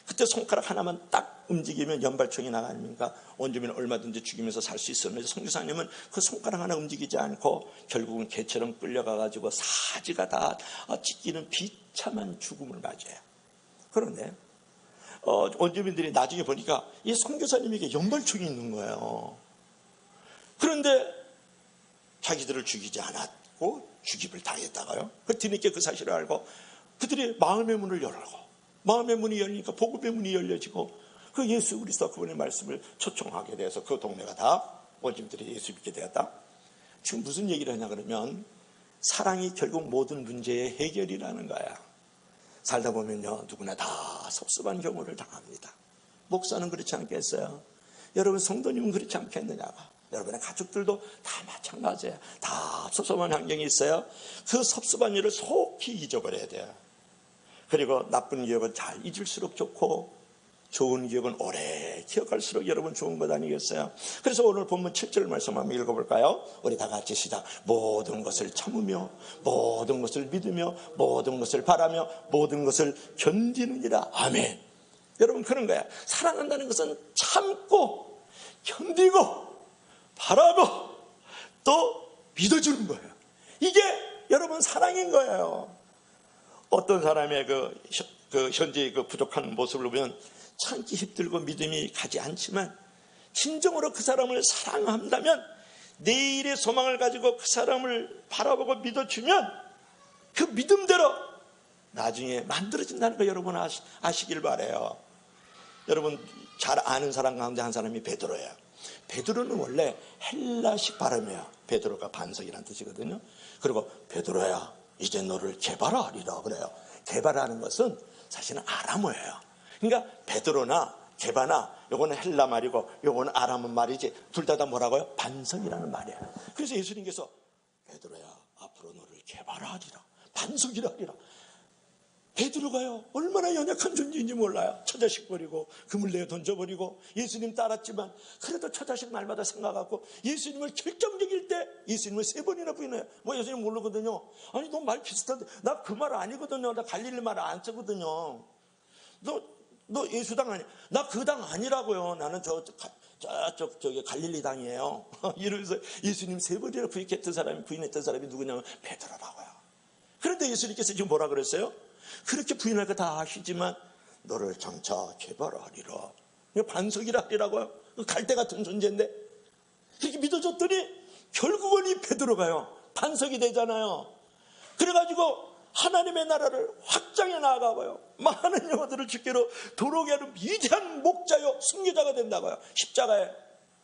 그때 손가락 하나만 딱 움직이면 연발총이 나가니까 원주민은 얼마든지 죽이면서 살 수 있었는데 선교사님은 그 손가락 하나 움직이지 않고 결국은 개처럼 끌려가가지고 사지가 다 찢기는 비참한 죽음을 맞아요. 그런데 원주민들이 나중에 보니까 이 선교사님에게 연발총이 있는 거예요. 그런데 자기들을 죽이지 않았고 죽임을 당했다가요. 그 뒤늦게 그 사실을 알고 그들이 마음의 문을 열고 마음의 문이 열리니까 복음의 문이 열려지고 그 예수 그리스도 그분의 말씀을 초청하게 돼서 그 동네가 다 원주민들이 예수 믿게 되었다. 지금 무슨 얘기를 하냐 그러면 사랑이 결국 모든 문제의 해결이라는 거야. 살다 보면요 누구나 다 섭섭한 경우를 당합니다. 목사는 그렇지 않겠어요? 여러분 성도님은 그렇지 않겠느냐가. 여러분의 가족들도 다 마찬가지예요. 다 섭섭한 환경이 있어요. 그 섭섭한 일을 속히 잊어버려야 돼요. 그리고 나쁜 기억은 잘 잊을수록 좋고 좋은 기억은 오래 기억할수록 여러분 좋은 것 아니겠어요? 그래서 오늘 본문 7절 말씀 한번 읽어볼까요? 우리 다 같이 시작. 모든 것을 참으며 모든 것을 믿으며 모든 것을 바라며 모든 것을 견디느니라. 아멘. 여러분 그런 거야. 사랑한다는 것은 참고 견디고 바라고 또 믿어주는 거예요. 이게 여러분 사랑인 거예요. 어떤 사람의 그 현재 그 부족한 모습을 보면 참기 힘들고 믿음이 가지 않지만 진정으로 그 사람을 사랑한다면 내일의 소망을 가지고 그 사람을 바라보고 믿어주면 그 믿음대로 나중에 만들어진다는 거 여러분 아시길 바라요. 여러분 잘 아는 사람 가운데 한 사람이 베드로예요. 베드로는 원래 헬라식 발음이에요. 베드로가 반석이라는 뜻이거든요. 그리고 베드로야 이제 너를 개발하리라 그래요. 개발하는 것은 사실은 아람어예요. 그러니까 베드로나 개바나 요거는 헬라 말이고 요거는 아람어 말이지 둘 다 뭐라고요? 반석이라는 말이에요. 그래서 예수님께서 베드로야 앞으로 너를 개발하리라 반석이라 하리라. 베드로가요 얼마나 연약한 존재인지 몰라요. 처자식 버리고 금을 내어 던져버리고 예수님 따랐지만 그래도 처자식 말마다 생각하고 예수님을 결정적일 때 예수님을 3번이나 부인해요. 뭐 예수님 모르거든요. 아니 너 말 비슷한데 나 그 말 아니거든요. 나 갈릴리 말 안 쓰거든요. 너 예수당 아니야. 나 그 당 아니라고요. 나는 저기 갈릴리 당이에요. 이러면서 예수님 3번이나 부인했던 사람이 누구냐면 베드로라고요. 그런데 예수님께서 지금 뭐라 그랬어요? 그렇게 부인할 거 다 아시지만 너를 장차 개발하리라. 반석이라 하리라고요. 갈대 같은 존재인데 그렇게 믿어줬더니 결국은 이 베드로가요 반석이 되잖아요. 그래가지고 하나님의 나라를 확장해 나아가고요 많은 영혼들을 주께로 도로게 하는 위대한 목자요 승리자가 된다고요. 십자가에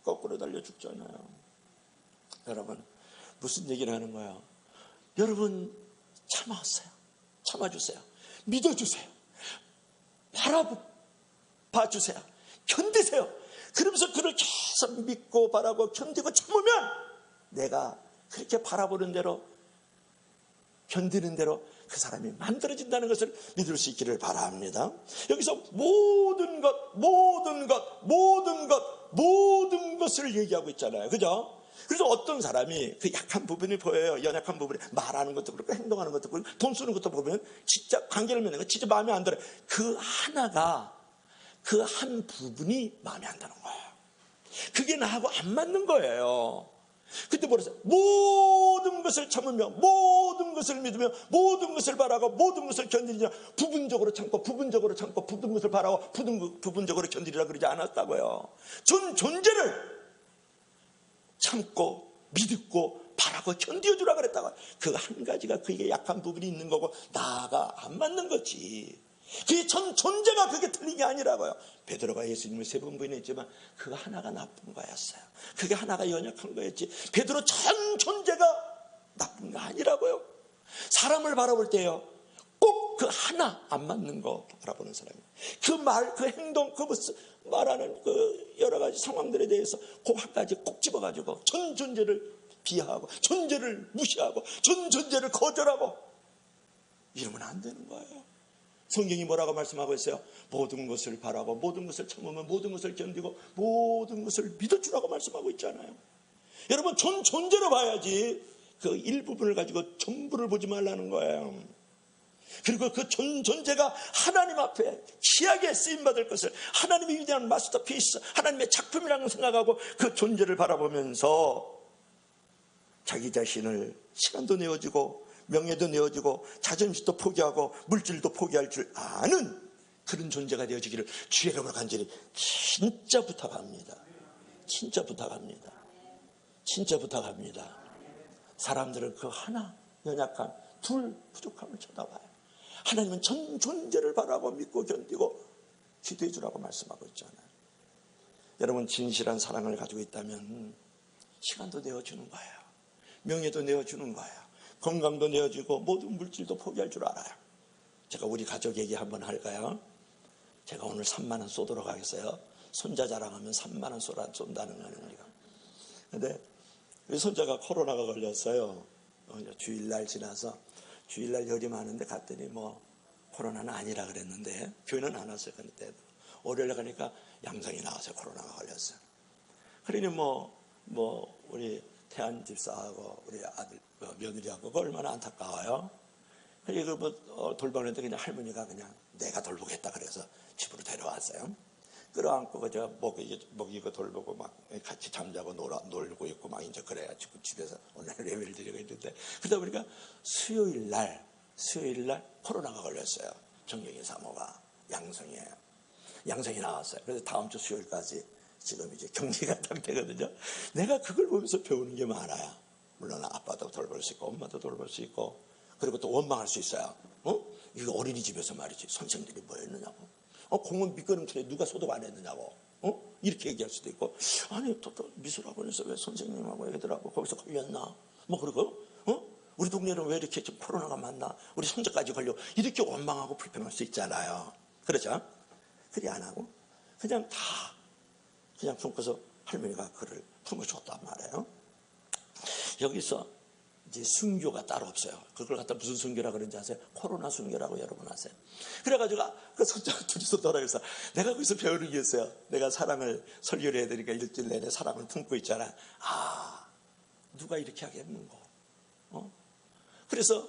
거꾸로 달려 죽잖아요. 여러분 무슨 얘기를 하는 거예요? 여러분 참아주세요. 믿어주세요. 바라봐주세요. 견디세요. 그러면서 그를 계속 믿고 바라고 견디고 참으면 내가 그렇게 바라보는 대로 견디는 대로 그 사람이 만들어진다는 것을 믿을 수 있기를 바랍니다. 여기서 모든 것을 얘기하고 있잖아요. 그죠? 그래서 어떤 사람이 그 약한 부분이 보여요. 연약한 부분이 말하는 것도 그렇고 행동하는 것도 그렇고 돈 쓰는 것도 보면 진짜 관계를 맺는 거 진짜 마음에 안 들어요. 그 하나가 그 한 부분이 마음에 안 드는 거예요. 그게 나하고 안 맞는 거예요. 그때 뭐랬어요? 모든 것을 참으며 모든 것을 믿으며 모든 것을 바라고 모든 것을 견디리라. 부분적으로 참고 부분적으로 참고 모든 것을 바라고 부분적으로 견디리라 그러지 않았다고요. 전 존재를 참고 믿고 바라고 견뎌주라 그랬다가 그 한 가지가 그에게 약한 부분이 있는 거고 나가 안 맞는 거지. 그의 전 존재가 그게 틀린 게 아니라고요. 베드로가 예수님을 3번 부인했지만 그 하나가 나쁜 거였어요. 그게 하나가 연약한 거였지 베드로 전 존재가 나쁜 거 아니라고요. 사람을 바라볼 때요, 꼭 그 하나 안 맞는 거 바라보는 사람이에요. 그 말, 그 행동, 그 말하는 그 여러 가지 상황들에 대해서 그 한 가지 꼭 집어가지고 전 존재를 비하하고 전 존재를 무시하고 전 존재를 거절하고 이러면 안 되는 거예요. 성경이 뭐라고 말씀하고 있어요? 모든 것을 바라고 모든 것을 참으면 모든 것을 견디고 모든 것을 믿어주라고 말씀하고 있잖아요. 여러분, 전 존재로 봐야지 그 일부분을 가지고 전부를 보지 말라는 거예요. 그리고 그 전 존재가 하나님 앞에 귀하게 쓰임받을 것을, 하나님의 위대한 마스터피스, 하나님의 작품이라고 생각하고 그 존재를 바라보면서 자기 자신을 시간도 내어주고 명예도 내어주고 자존심도 포기하고 물질도 포기할 줄 아는 그런 존재가 되어지기를 주의 이름으로 간절히 진짜 부탁합니다. 진짜 부탁합니다. 진짜 부탁합니다. 사람들은 그 하나 연약함, 둘 부족함을 쳐다봐요. 하나님은 전 존재를 바라고 믿고 견디고 기도해 주라고 말씀하고 있잖아요. 여러분, 진실한 사랑을 가지고 있다면 시간도 내어주는 거예요. 명예도 내어주는 거예요. 건강도 내어주고 모든 물질도 포기할 줄 알아요. 제가 우리 가족 얘기 한번 할까요? 제가 오늘 3만 원 쏘도록 하겠어요. 손자 자랑하면 3만 원 쏜다는 거예요. 우리가. 근데 우리 손자가 코로나가 걸렸어요. 주일날 지나서 주일날 열이 많은데 갔더니 뭐 코로나는 아니라 그랬는데 교회는 안 왔어요. 그때 월요일에 가니까 양성이 나와서 코로나가 걸렸어요. 그러니 뭐 우리 태안 집사하고 우리 아들 며느리하고 얼마나 안타까워요. 그리고 돌보는데 그냥 할머니가 그냥 내가 돌보겠다 그래서 집으로 데려왔어요. 끌어안고 그저 먹이고 돌보고 막 같이 잠자고 놀고 있고 막 이제 그래가지고 집에서 오늘 예배를 드리고 있는데, 그러다 보니까 수요일 날 코로나가 걸렸어요. 정경희 사모가 양성이에요. 양성이 나왔어요. 그래서 다음 주 수요일까지 지금 이제 격리가 딱 되거든요. 내가 그걸 보면서 배우는 게 많아요. 물론 아빠도 돌볼 수 있고 엄마도 돌볼 수 있고, 그리고 또 원망할 수 있어요. 이거 어린이집에서 말이지 선생님들이 뭐 했느냐고, 공원 미끄럼틀에 누가 소독 안 했느냐고, 이렇게 얘기할 수도 있고, 아니 또 미술학원에서 왜 선생님하고 애들하고 거기서 걸렸나, 뭐 그러고 우리 동네는 왜 이렇게 좀 코로나가 많나, 우리 손자까지 걸려, 이렇게 원망하고 불평할 수 있잖아요. 그렇죠? 그리 안 하고 그냥 품고서 할머니가 그를 품어줬단 말이에요. 여기서 이제 순교가 따로 없어요. 그걸 갖다 무슨 순교라 그런지 아세요? 코로나 순교라고 여러분 아세요? 그래가지고 그 손자가 둘이서 돌아가서 내가 거기서 배우는 게 있어요. 내가 사랑을 설교를 해야 되니까 일주일 내내 사랑을 품고 있잖아. 누가 이렇게 하겠는고. 그래서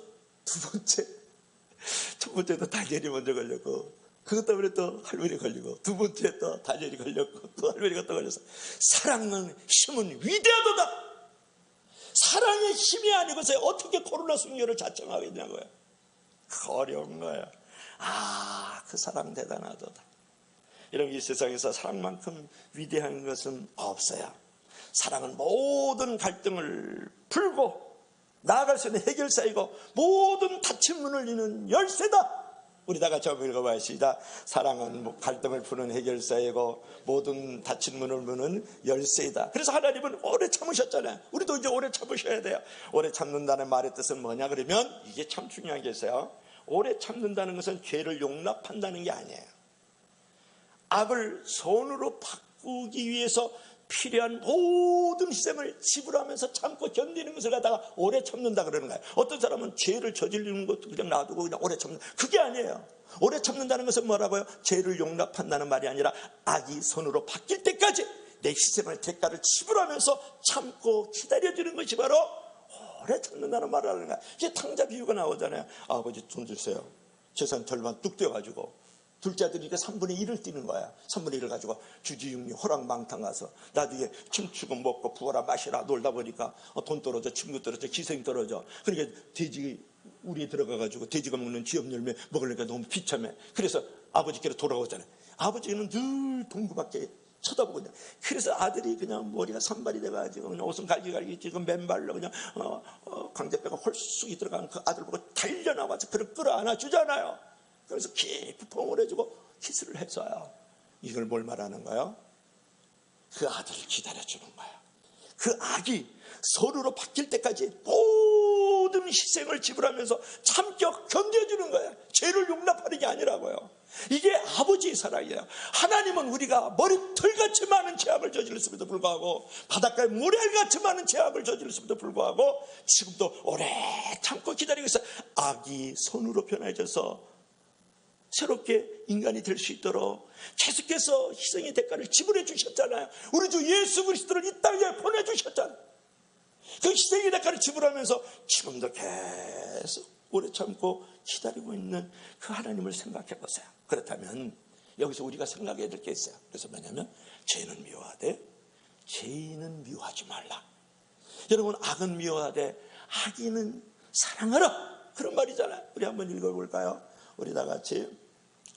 첫 번째도 다니엘이 먼저 걸렸고, 그것 때문에 또 할머니 걸리고, 두 번째 또 다니엘이 걸렸고, 또 할머니가 또 걸려서, 사랑은 힘은 위대하도다. 사랑의 힘이 아니고서 어떻게 코로나 순교를 자청하겠냐고요. 어려운 거예요. 그 사랑 대단하도다. 여러분, 이 세상에서 사랑만큼 위대한 것은 없어요. 사랑은 모든 갈등을 풀고 나아갈 수 있는 해결사이고 모든 닫힌 문을 여는 열쇠다. 우리 다 같이 한번 읽어봐요. 시작. 사랑은 갈등을 푸는 해결사이고 모든 닫힌 문을 여는 열쇠이다. 그래서 하나님은 오래 참으셨잖아요. 우리도 이제 오래 참으셔야 돼요. 오래 참는다는 말의 뜻은 뭐냐 그러면, 이게 참 중요한 게 있어요. 오래 참는다는 것은 죄를 용납한다는 게 아니에요. 악을 선으로 바꾸기 위해서 필요한 모든 희생을 지불하면서 참고 견디는 것을 갖다가 오래 참는다 그러는 거예요. 어떤 사람은 죄를 저지르는 것도 그냥 놔두고 그냥 오래 참는, 그게 아니에요. 오래 참는다는 것은 뭐라고요? 죄를 용납한다는 말이 아니라 악이 선으로 바뀔 때까지 내 희생을, 대가를 지불하면서 참고 기다려주는 것이 바로 오래 참는다는 말을 하는 거예요. 이게 탕자 비유가 나오잖아요. 아버지 돈 주세요. 재산 절반 뚝 떼어가지고 둘째 아들이니까 3분의 1을 띄는 거야. 3분의 1을 가지고 주지육리 호랑망탕 가서 나중에 춤추고 먹고 부어라 마시라 놀다 보니까 돈 떨어져, 친구 떨어져, 기생 떨어져. 그러니까 돼지 우리에 들어가가지고 돼지가 먹는 쥐업 열매 먹으려니까 너무 비참해. 그래서 아버지께로 돌아오잖아요. 아버지는 늘 동구밖에 쳐다보고 있냐. 그래서 아들이 그냥 머리가 산발이 돼가지고 그냥 옷은 갈기갈기 지금 맨발로 그냥 광대뼈가 홀쑥이 들어간 그 아들 보고 달려나와서 그를 끌어안아 주잖아요. 그래서 깊이 봉을 해주고 키스를 했어요. 이걸 뭘 말하는 거예요? 그 아들을 기다려주는 거예요. 그 악이 서로로 바뀔 때까지 모든 큰 희생을 지불하면서 참겨 견뎌주는 거예요. 죄를 용납하는 게 아니라고요. 이게 아버지의 사랑이에요. 하나님은 우리가 머리털같이 많은 죄악을 저질렀음에도 불구하고, 바닷가에 모래알같이 많은 죄악을 저질렀음에도 불구하고 지금도 오래 참고 기다리고 있어요. 악이 선으로 변해져서 새롭게 인간이 될 수 있도록 계속해서 희생의 대가를 지불해 주셨잖아요. 우리 주 예수 그리스도를 이 땅에 보내주셨잖아요. 그 희생의 대가를 지불하면서 지금도 계속 오래 참고 기다리고 있는 그 하나님을 생각해 보세요. 그렇다면 여기서 우리가 생각해야 될 게 있어요. 그래서 뭐냐면, 죄는 미워하되 죄인은 미워하지 말라. 여러분, 악은 미워하되 악인은 사랑하라, 그런 말이잖아요. 우리 한번 읽어볼까요? 우리 다 같이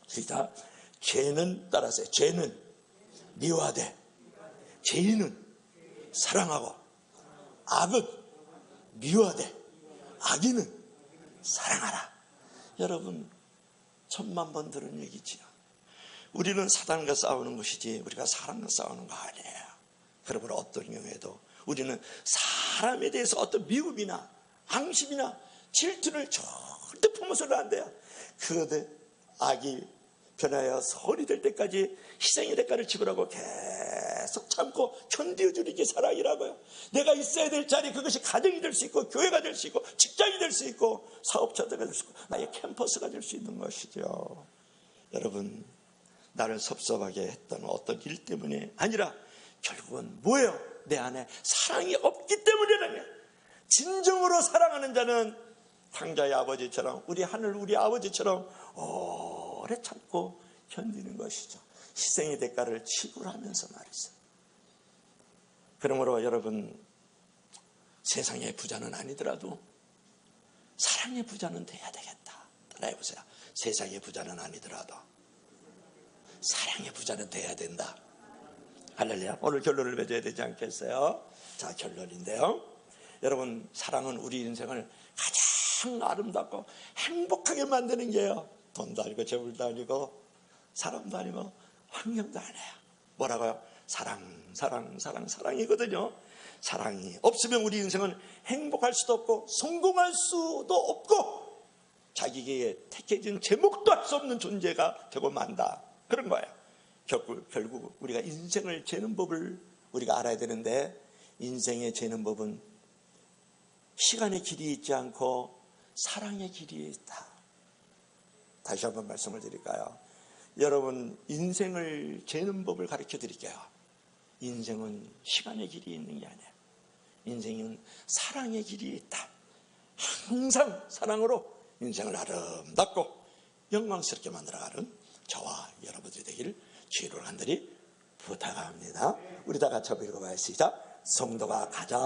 시작. 죄는, 따라서 죄는 미워하되 죄인은 사랑하고, 악은 미워하되 악인은 사랑하라. 여러분, 천만 번 들은 얘기지요. 우리는 사단과 싸우는 것이지 우리가 사람과 싸우는 거 아니에요. 그러므로 어떤 경우에도 우리는 사람에 대해서 어떤 미움이나 앙심이나 질투를 절대 품어서는 안 돼요. 그런데 악이 변하여 선이 될 때까지 희생의 대가를 지불하고 계속 참고 견뎌주는 게 사랑이라고요. 내가 있어야 될 자리, 그것이 가정이 될 수 있고 교회가 될 수 있고 직장이 될 수 있고 사업자가 될 수 있고 나의 캠퍼스가 될 수 있는 것이죠. 여러분, 나를 섭섭하게 했던 어떤 일 때문에 아니라 결국은 뭐예요? 내 안에 사랑이 없기 때문이라는 거예요. 진정으로 사랑하는 자는 창자의 아버지처럼, 우리 하늘 우리 아버지처럼 오래 참고 견디는 것이죠. 희생의 대가를 지불하면서 말이죠. 그러므로 여러분, 세상의 부자는 아니더라도 사랑의 부자는 돼야 되겠다. 따라해보세요. 세상의 부자는 아니더라도 사랑의 부자는 돼야 된다. 할렐루야. 오늘 결론을 맺어야 되지 않겠어요? 자, 결론인데요. 여러분, 사랑은 우리 인생을 가장 아름답고 행복하게 만드는 게요. 돈도 아니고 재물도 아니고 사람도 아니고 환경도 아니에요. 뭐라고요? 사랑이거든요. 사랑이 없으면 우리 인생은 행복할 수도 없고 성공할 수도 없고 자기에게 택해진 제목도 할 수 없는 존재가 되고 만다, 그런 거예요. 결국 우리가 인생을 재는 법을 우리가 알아야 되는데, 인생의 재는 법은 시간의 길이 있지 않고 사랑의 길이 있다. 다시 한번 말씀을 드릴까요? 여러분, 인생을 재는 법을 가르쳐 드릴게요. 인생은 시간의 길이 있는 게 아니에요. 인생은 사랑의 길이 있다. 항상 사랑으로 인생을 아름답고 영광스럽게 만들어가는 저와 여러분들이 되기를 주의로 간절히 부탁합니다. 우리 다 같이 읽어봐야 시작. 성도가 가장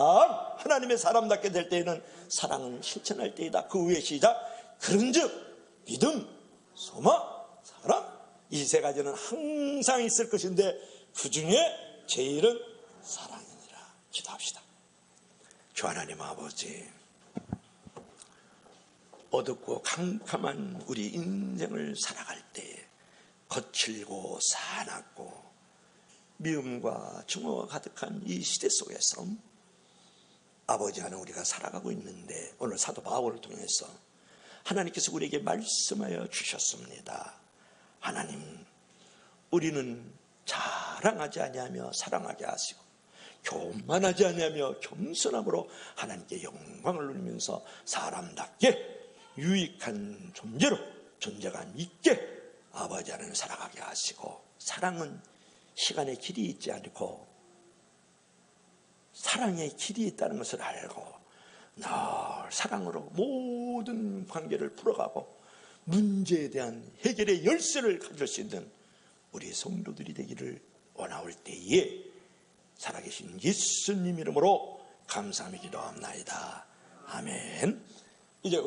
하나님의 사람답게 될 때에는 사랑은 실천할 때이다. 그 후에 시작. 그런즉 믿음, 소망, 사랑, 이 세 가지는 항상 있을 것인데 그 중에 제일은 사랑이니라. 기도합시다. 주 하나님 아버지, 어둡고 캄캄한 우리 인생을 살아갈 때 거칠고 사납고 미움과 증오가 가득한 이 시대 속에서 아버지 하나 우리가 살아가고 있는데, 오늘 사도 바울을 통해서 하나님께서 우리에게 말씀하여 주셨습니다. 하나님, 우리는 자랑하지 아니하며 사랑하게 하시고 교만하지 아니하며 겸손함으로 하나님께 영광을 누리면서 사람답게 유익한 존재로 존재감 있게 아버지 하나님 살아가게 하시고, 사랑은 시간의 길이 있지 않고 사랑의 길이 있다는 것을 알고 늘 사랑으로 모든 관계를 풀어가고 문제에 대한 해결의 열쇠를 가질 수 있는 우리 성도들이 되기를 원하올 때에 살아계신 예수님 이름으로 감사하며 기도합나이다. 아멘. 이제